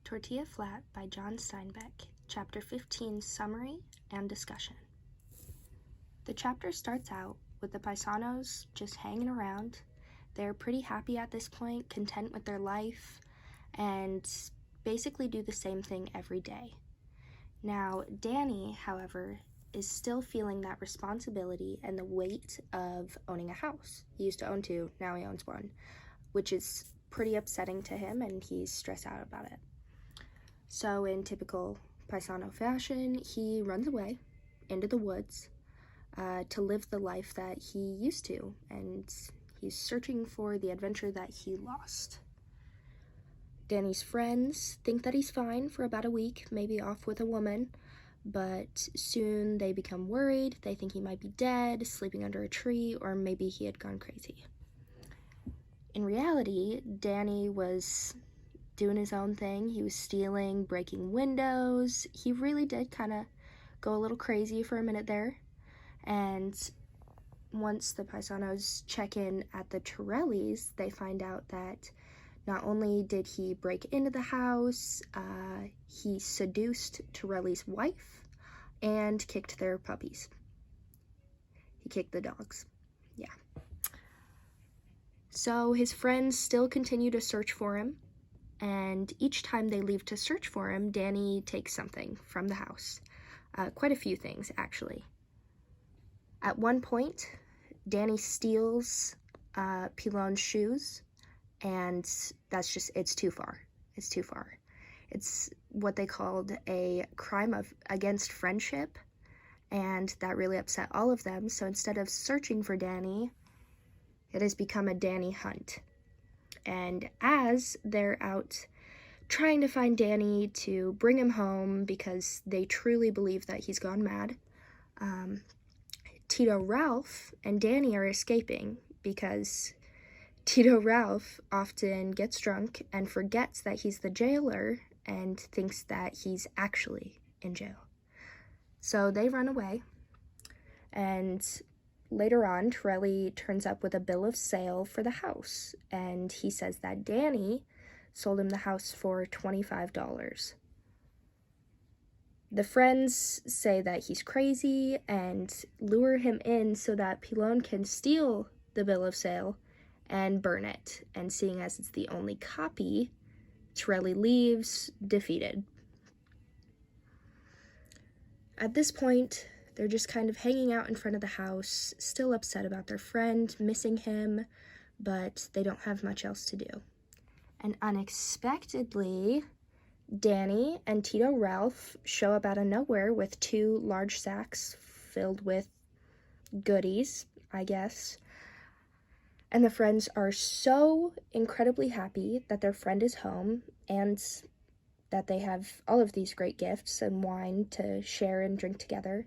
Tortilla Flat by John Steinbeck, Chapter 15, Summary and Discussion. The chapter starts out with the paisanos just hanging around. They're pretty happy at this point, content with their life, and basically do the same thing every day. Now, Danny, however, is still feeling that responsibility and the weight of owning a house. He used to own two, now he owns one, which is pretty upsetting to him, and he's stressed out about it. So in typical paisano fashion, he runs away into the woods to live the life that he used to, and he's searching for the adventure that he lost. Danny's friends think that he's fine for about a week, maybe off with a woman, but soon they become worried. They think he might be dead, sleeping under a tree, or maybe he had gone crazy. In reality, Danny was doing his own thing. He was stealing, breaking windows. He really did kind of go a little crazy for a minute there. And once the paisanos check in at the Torellis, they find out that not only did he break into the house, he seduced Torelli's wife and kicked their puppies. He kicked the dogs. Yeah. So his friends still continue to search for him, and each time they leave to search for him, Danny takes something from the house. Quite a few things, actually. At one point, Danny steals Pilon's shoes, and that's just, it's too far. It's too far. It's what they called a crime against friendship, and that really upset all of them. So instead of searching for Danny, it has become a Danny hunt. And as they're out trying to find Danny to bring him home because they truly believe that he's gone mad, Tito Ralph and Danny are escaping because Tito Ralph often gets drunk and forgets that he's the jailer and thinks that he's actually in jail. So they run away, and later on, Torelli turns up with a bill of sale for the house, and he says that Danny sold him the house for $25. The friends say that he's crazy and lure him in so that Pilon can steal the bill of sale and burn it. And seeing as it's the only copy, Torelli leaves defeated. At this point, they're just kind of hanging out in front of the house, still upset about their friend, missing him, but they don't have much else to do. And unexpectedly, Danny and Tito Ralph show up out of nowhere with two large sacks filled with goodies, I guess. And the friends are so incredibly happy that their friend is home and that they have all of these great gifts and wine to share and drink together.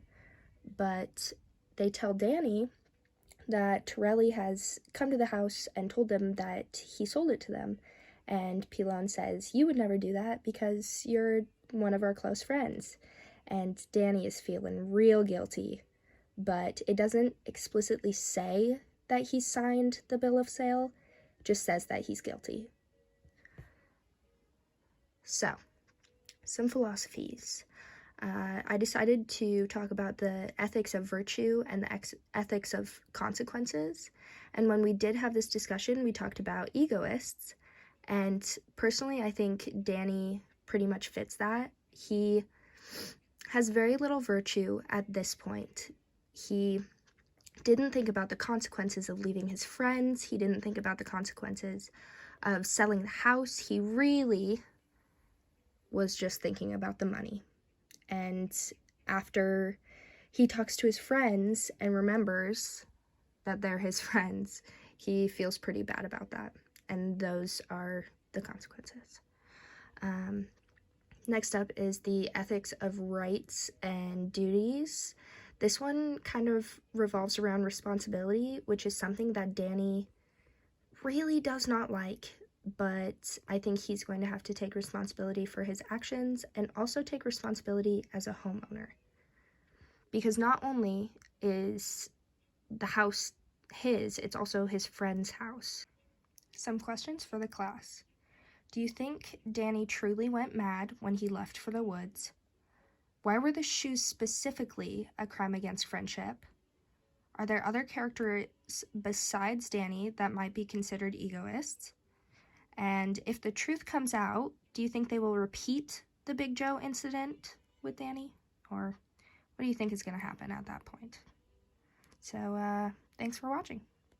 But they tell Danny that Torelli has come to the house and told them that he sold it to them. And Pilon says, "You would never do that because you're one of our close friends." And Danny is feeling real guilty, but it doesn't explicitly say that he signed the bill of sale, just says that he's guilty. So, some philosophies. I decided to talk about the ethics of virtue and the ethics of consequences. And when we did have this discussion, we talked about egoists. And personally, I think Danny pretty much fits that. He has very little virtue at this point. He didn't think about the consequences of leaving his friends. He didn't think about the consequences of selling the house. He really was just thinking about the money. And after he talks to his friends and remembers that they're his friends, he feels pretty bad about that. And those are the consequences. Next up is the ethics of rights and duties. This one kind of revolves around responsibility, which is something that Danny really does not like. But I think he's going to have to take responsibility for his actions and also take responsibility as a homeowner. Because not only is the house his, it's also his friend's house. Some questions for the class. Do you think Danny truly went mad when he left for the woods? Why were the shoes specifically a crime against friendship? Are there other characters besides Danny that might be considered egoists? And if the truth comes out, do you think they will repeat the Big Joe incident with Danny? Or what do you think is going to happen at that point? So, thanks for watching.